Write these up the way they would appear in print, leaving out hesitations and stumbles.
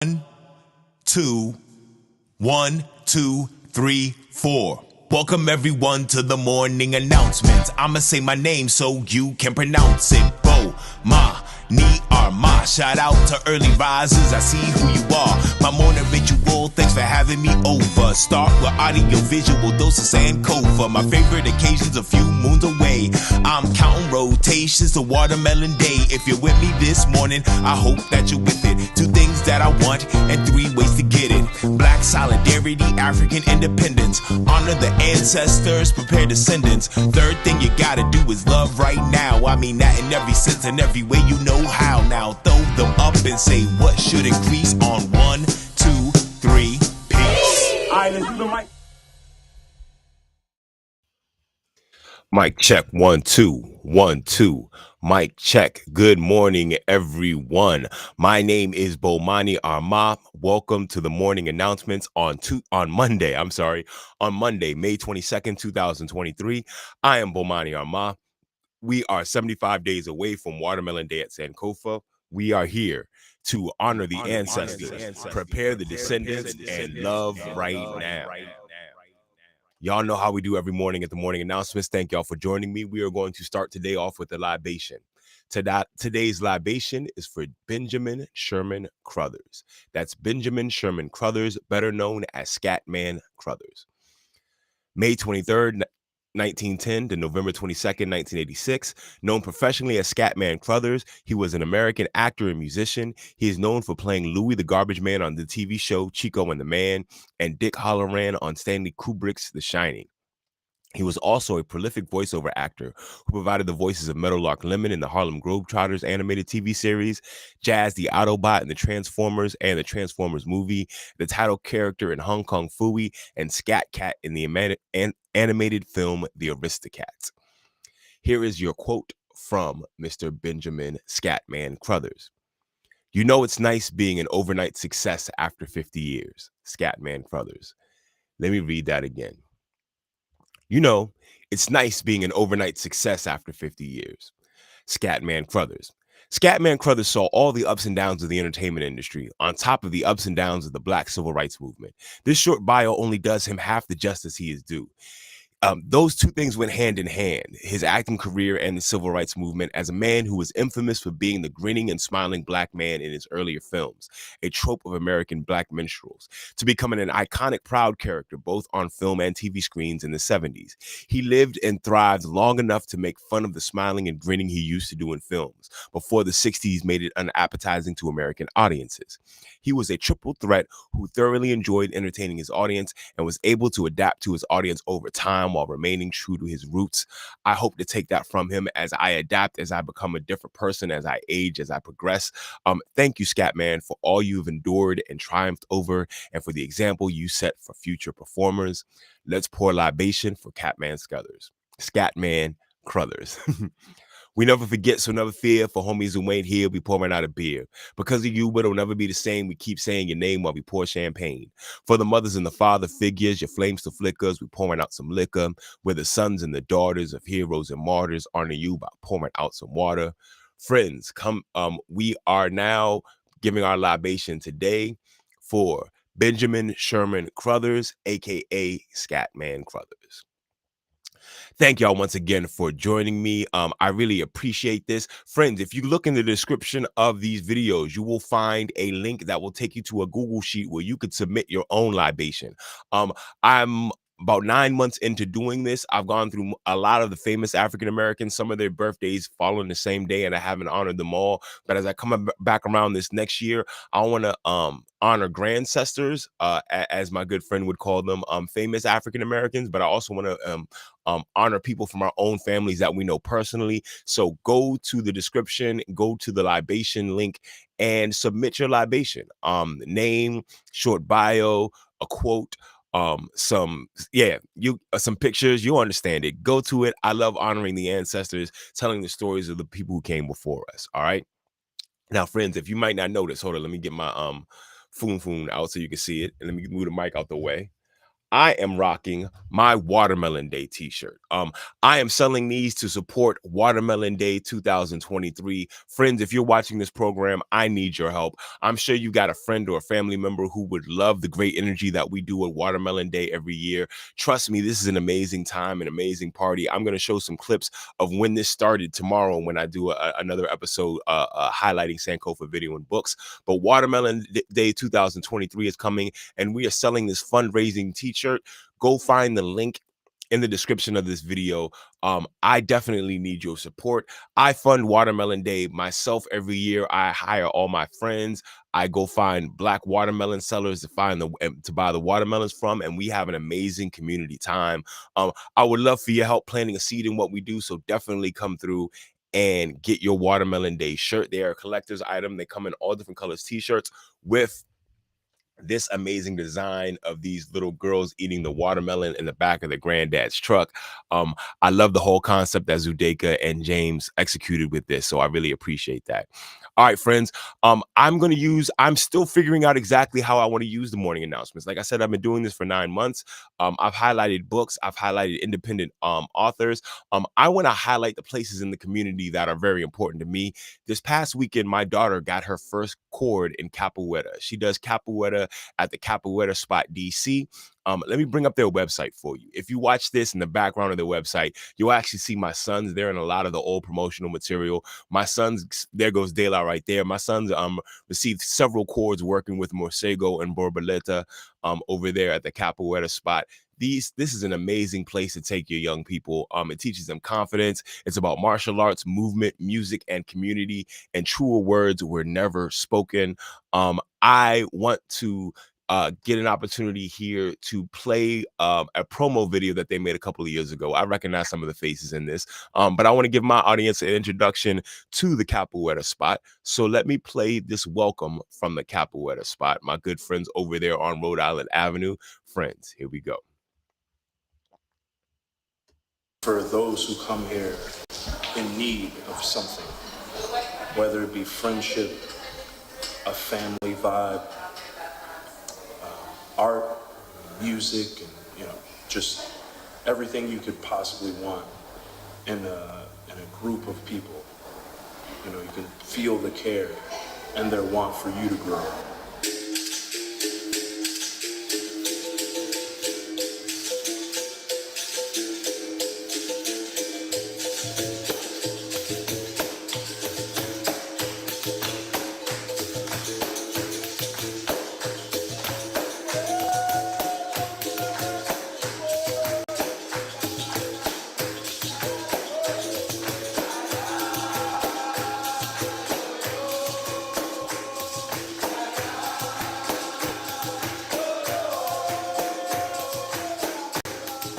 One, two, 1, 2, 3, 4. Welcome everyone to the morning announcement. I'ma say my name so you can pronounce it. Bomani Armah. Shout out to early risers, I see who you are. My morning ritual, thanks for having me over. Start with audiovisual, dose of Sankofa. My favorite occasion's a few moons away. I'm counting rotations to watermelon day. If you're with me this morning, I hope that you're with it. 2 things that I want and 3 ways to get it. Black solidarity, African independence. Honor the ancestors, prepare descendants. 3rd thing you gotta do is love right now. I mean that in every sense and every way you know how. Now throw them up and say what should increase on 1, 2, 3, peace. Alright, let's do the mic. Mic check 1 2 1 2. Mic check. Good morning, everyone. My name is Bomani Armah. Welcome to the morning announcements on Monday, May 22nd, 2023. I am Bomani Armah. We are 75 days away from Watermelon Day at Sankofa. We are here to honor the ancestors, prepare the descendants, and love right now. Y'all know how we do every morning at the morning announcements. Thank y'all for joining me. We are going to start today off with a libation. Today's libation is for Benjamin Sherman Crothers. That's Benjamin Sherman Crothers, better known as Scatman Crothers. May 23rd, 1910 to November 22nd, 1986. Known professionally as Scatman Crothers, he was an American actor and musician. He is known for playing Louis the Garbage Man on the TV show Chico and the Man and Dick Halloran on Stanley Kubrick's The Shining. He was also a prolific voiceover actor who provided the voices of Meadowlark Lemon in the Harlem Globetrotters animated TV series, Jazz the Autobot in the Transformers and the Transformers movie, the title character in Hong Kong Phooey, and Scat Cat in the animated film The Aristocats. Here is your quote from Mr. Benjamin Scatman Crothers. "You know it's nice being an overnight success after 50 years, Scatman Crothers." Let me read that again. "You know, it's nice being an overnight success after 50 years. Scatman Crothers." Scatman Crothers saw all the ups and downs of the entertainment industry, on top of the ups and downs of the Black Civil Rights Movement. This short bio only does him half the justice he is due. Those 2 things went hand in hand, his acting career and the civil rights movement, as a man who was infamous for being the grinning and smiling Black man in his earlier films, a trope of American Black minstrels, to becoming an iconic proud character both on film and TV screens in the 70s. He lived and thrived long enough to make fun of the smiling and grinning he used to do in films, before the 60s made it unappetizing to American audiences. He was a triple threat who thoroughly enjoyed entertaining his audience and was able to adapt to his audience over time while remaining true to his roots. I hope to take that from him as I adapt, as I become a different person, as I age, as I progress. Thank you, Scatman, for all you've endured and triumphed over, and for the example you set for future performers. Let's pour libation for Scatman Crothers. "We never forget, so never fear. For homies who ain't here, we pouring out a beer. Because of you, it'll never be the same. We keep saying your name while we pour champagne. For the mothers and the father figures, your flames to flickers, we pouring out some liquor. We're the sons and the daughters of heroes and martyrs. Honor you by pouring out some water. Friends, come. We are now giving our libation today for Benjamin Sherman Crothers, aka Scatman Crothers." Thank y'all once again for joining me. I really appreciate this. Friends, if you look in the description of these videos, you will find a link that will take you to a Google Sheet where you could submit your own libation. I'm about 9 months into doing this. I've gone through a lot of the famous African Americans. Some of their birthdays fall on the same day, and I haven't honored them all. But as I come back around this next year, I want to honor grandcestors, as my good friend would call them, famous African Americans. But I also want to honor people from our own families that we know personally. So go to the description, go to the libation link, and submit your libation. Name, short bio, a quote, some pictures. You'll understand it. Go to it. I love honoring the ancestors, telling the stories of the people who came before us. All right. Now, friends, if you might not notice, hold on, let me get my foon out so you can see it, and let me move the mic out the way. I am rocking my Watermelon Day t-shirt. I am selling these to support Watermelon Day 2023. Friends, if you're watching this program, I need your help. I'm sure you got a friend or a family member who would love the great energy that we do at Watermelon Day every year. Trust me, this is an amazing time, an amazing party. I'm going to show some clips of when this started tomorrow when I do another episode highlighting Sankofa video and books. But Watermelon Day 2023 is coming, and we are selling this fundraising t-shirt. Go find the link in the description of this video. I definitely need your support. I fund Watermelon Day myself every year. I hire all my friends. I go find Black watermelon sellers to buy the watermelons from, and we have an amazing community time. I would love for your help planting a seed in what we do, so definitely come through and get your Watermelon Day shirt. They are a collector's item. They come in all different colors t-shirts with this amazing design of these little girls eating the watermelon in the back of the granddad's truck. I love the whole concept that Zudeka and James executed with this, so I really appreciate that. All right, friends, I'm still figuring out exactly how I want to use the morning announcements. Like I said, I've been doing this for 9 months. I've highlighted books. I've highlighted independent authors. I want to highlight the places in the community that are very important to me. This past weekend, my daughter got her first chord in capoeira. She does capoeira at the CapoieraSpot DC. Let me bring up their website for you. If you watch this in the background of their website, you'll actually see my sons there and a lot of the old promotional material. My sons, there goes De La right there. My sons received several chords working with Morcego and Borboleta over there at the CapoieraSpot. This is an amazing place to take your young people. It teaches them confidence. It's about martial arts, movement, music, and community, and truer words were never spoken. I want to get an opportunity here to play a promo video that they made a couple of years ago. I recognize some of the faces in this, but I want to give my audience an introduction to the CapoieraSpot. So let me play this welcome from the CapoieraSpot, my good friends over there on Rhode Island Avenue. Friends, here we go. For those who come here in need of something, whether it be friendship, a family vibe, art, music, and just everything you could possibly want in a group of people. You can feel the care and their want for you to grow.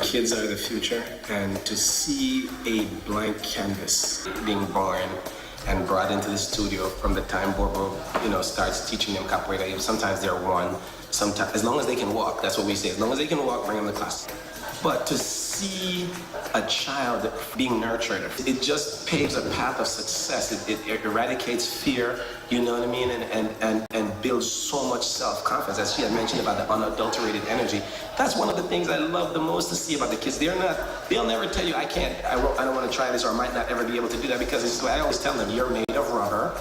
Kids are the future, and to see a blank canvas being born and brought into the studio from the time Bobo, starts teaching them capoeira. Sometimes they're one, sometimes as long as they can walk. That's what we say. As long as they can walk, bring them to class. But to see a child being nurtured, it just paves a path of success. It eradicates fear, you know what I mean, and builds so much self-confidence. As she had mentioned about the unadulterated energy, that's one of the things I love the most to see about the kids. They'll never tell you, I don't want to try this, or I might not ever be able to do that, because this is what I always tell them, you're made of rubber.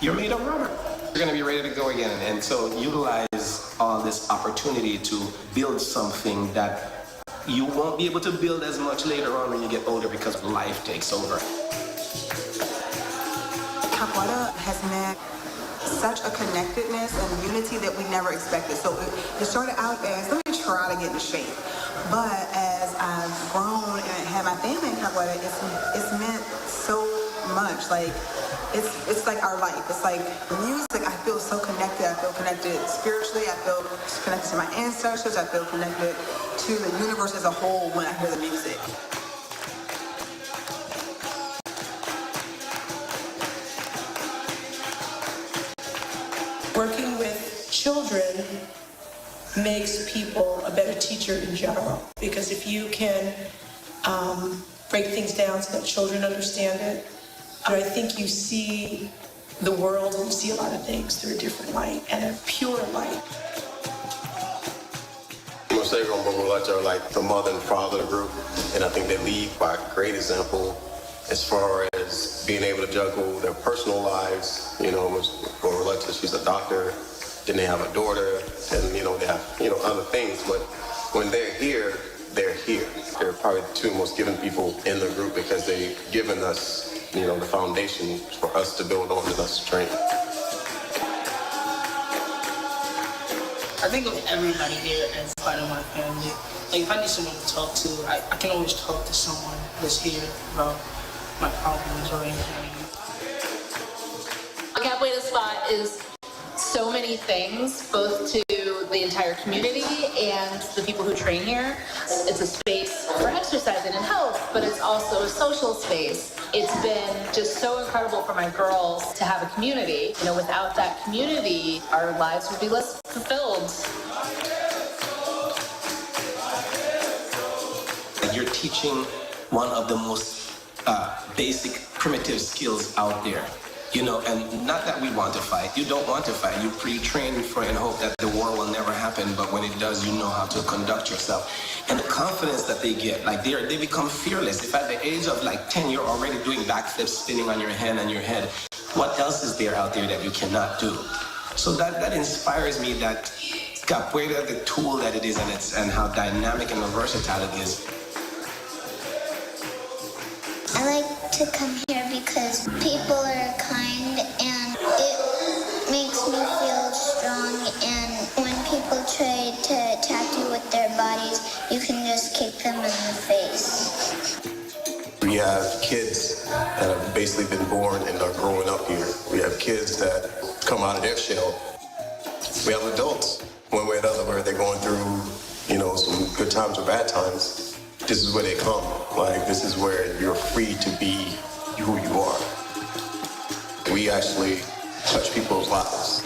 You're made of rubber. You're gonna be ready to go again. And so utilize all this opportunity to build something that you won't be able to build as much later on when you get older, because life takes over. Capoeira has meant such a connectedness and unity that we never expected. So it started out as, let me try to get in shape. But as I've grown and had my family in Capoeira, it's meant so much. Like, it's like our life. It's like the music, I feel so connected. I feel connected spiritually. I feel connected to my ancestors. I feel connected to the universe as a whole when I hear the music. Working with children makes people a better teacher in general, because if you can break things down so that children understand it, I think you see the world and you see a lot of things through a different light and a pure light. Most Sego and Boboleta are like the mother and father of the group, and I think they lead by a great example as far as being able to juggle their personal lives. You know, Boboleta, she's a doctor, then they have a daughter, and you know, they have, you know, other things, but when they're here, they're here. They're probably the two most giving people in the group because they've given us, you know, the foundation for us to build on and us to train. I think of everybody here as part of my family. Like, if I need someone to talk to, I can always talk to someone that's here about my problems or anything. CapoeiraSpot is so many things, both to the entire community and the people who train here. It's a space for exercising and health, but it's also a social space. It's been just so incredible for my girls to have a community. You know, without that community, our lives would be less fulfilled. You're teaching one of the most basic, primitive skills out there. You know, and not that we want to fight. You don't want to fight. You pre-train for and hope that the war will never happen, but when it does, you know how to conduct yourself. And the confidence that they get, like they become fearless. If at the age of like 10, you're already doing backflips, spinning on your hand and your head, what else is there out there that you cannot do? So that inspires me that capoeira, the tool that it is, and how dynamic and versatile it is. I like to come here because people are kind and it makes me feel strong, and when people try to attack you with their bodies, you can just kick them in the face. We have kids that have basically been born and are growing up here. We have kids that come out of their shell. We have adults, one way or another, where they're going through, you know, some good times or bad times. This is where they come. Like, this is where you're free to be who you are. We actually touch people's lives.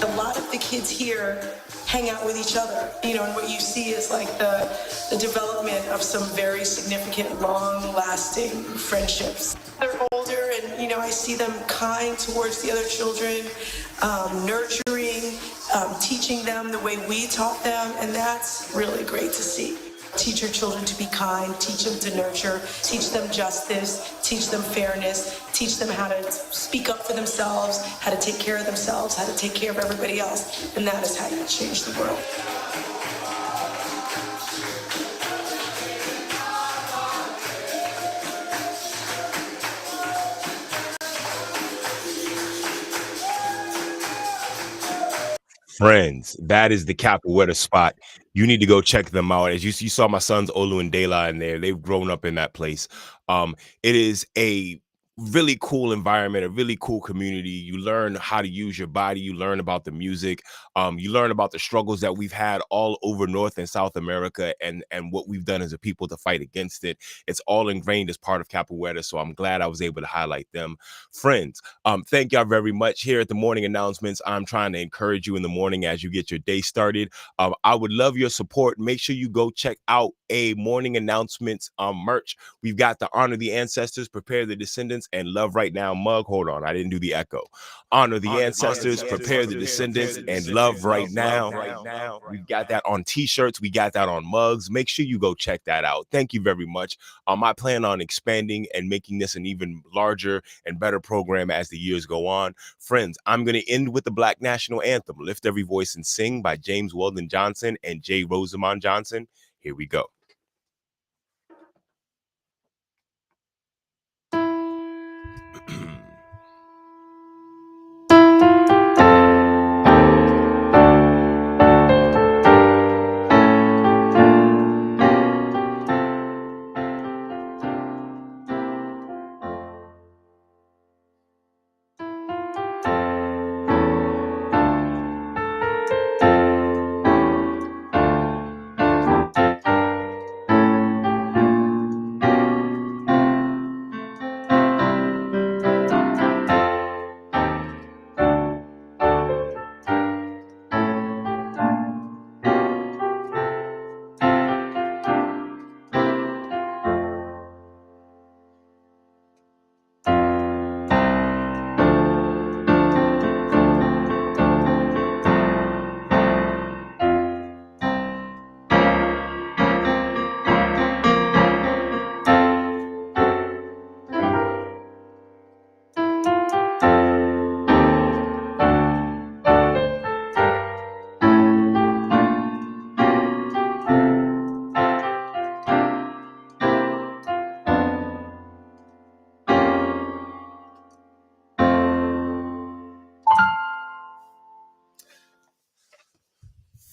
A lot of the kids here hang out with each other, you know, and what you see is like the development of some very significant, long-lasting friendships. They're older, and, you know, I see them kind towards the other children, nurturing, teaching them the way we taught them, and that's really great to see. Teach your children to be kind, teach them to nurture, teach them justice, teach them fairness, teach them how to speak up for themselves, how to take care of themselves, how to take care of everybody else, and that is how you change the world. Friends, that is the CapoeiraSpot. You need to go check them out. As you saw my sons Olu and Dela in there. They've grown up in that place. It is a really cool environment, a really cool community. You learn how to use your body. You learn about the music. You learn about the struggles that we've had all over North and South America, and what we've done as a people to fight against it. It's all ingrained as part of capoeira, so I'm glad I was able to highlight them. Friends, thank y'all very much. Here at the morning announcements, I'm trying to encourage you in the morning as you get your day started. I would love your support. Make sure you go check out a morning announcements merch. We've got the Honor the Ancestors, Prepare the Descendants, and Love Right Now mug. Hold on, I didn't do the echo. Honor the Ancestors, Prepare the Descendants, and Love Right Now. We've got that on t-shirts. We got that on mugs. Make sure you go check that out. Thank you very much. I plan on expanding and making this an even larger and better program as the years go on. Friends, I'm going to end with the Black National Anthem, Lift Every Voice and Sing, by James Weldon Johnson and J. Rosamond Johnson. Here we go.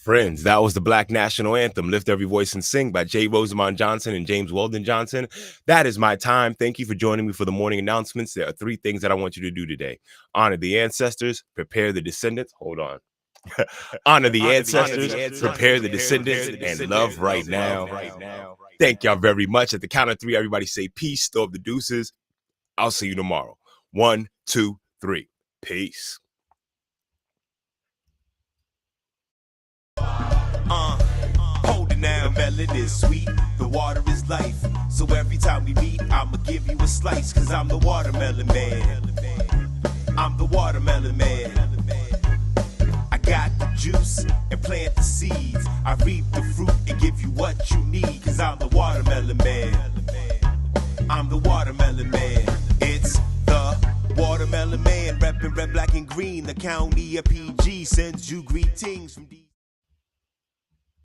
Friends, that was the Black National Anthem, Lift Every Voice and Sing by J. Rosamond Johnson and James Weldon Johnson. That is my time. Thank you for joining me for the morning announcements. There are 3 things that I want you to do today. Honor the ancestors, prepare the descendants. Hold on. Honor the ancestors, prepare the descendants, and love right now. Thank y'all very much. At the count of 3, everybody say peace, throw up the deuces. I'll see you tomorrow. 1, 2, 3. Peace. Hold it now, melon is sweet, the water is life. So every time we meet, I'ma give you a slice, cause I'm the watermelon man. I'm the watermelon man. I got the juice and plant the seeds. I reap the fruit and give you what you need, cause I'm the watermelon man. I'm the watermelon man. It's the watermelon man, reppin' red, black, and green. The county of PG sends you greetings from D.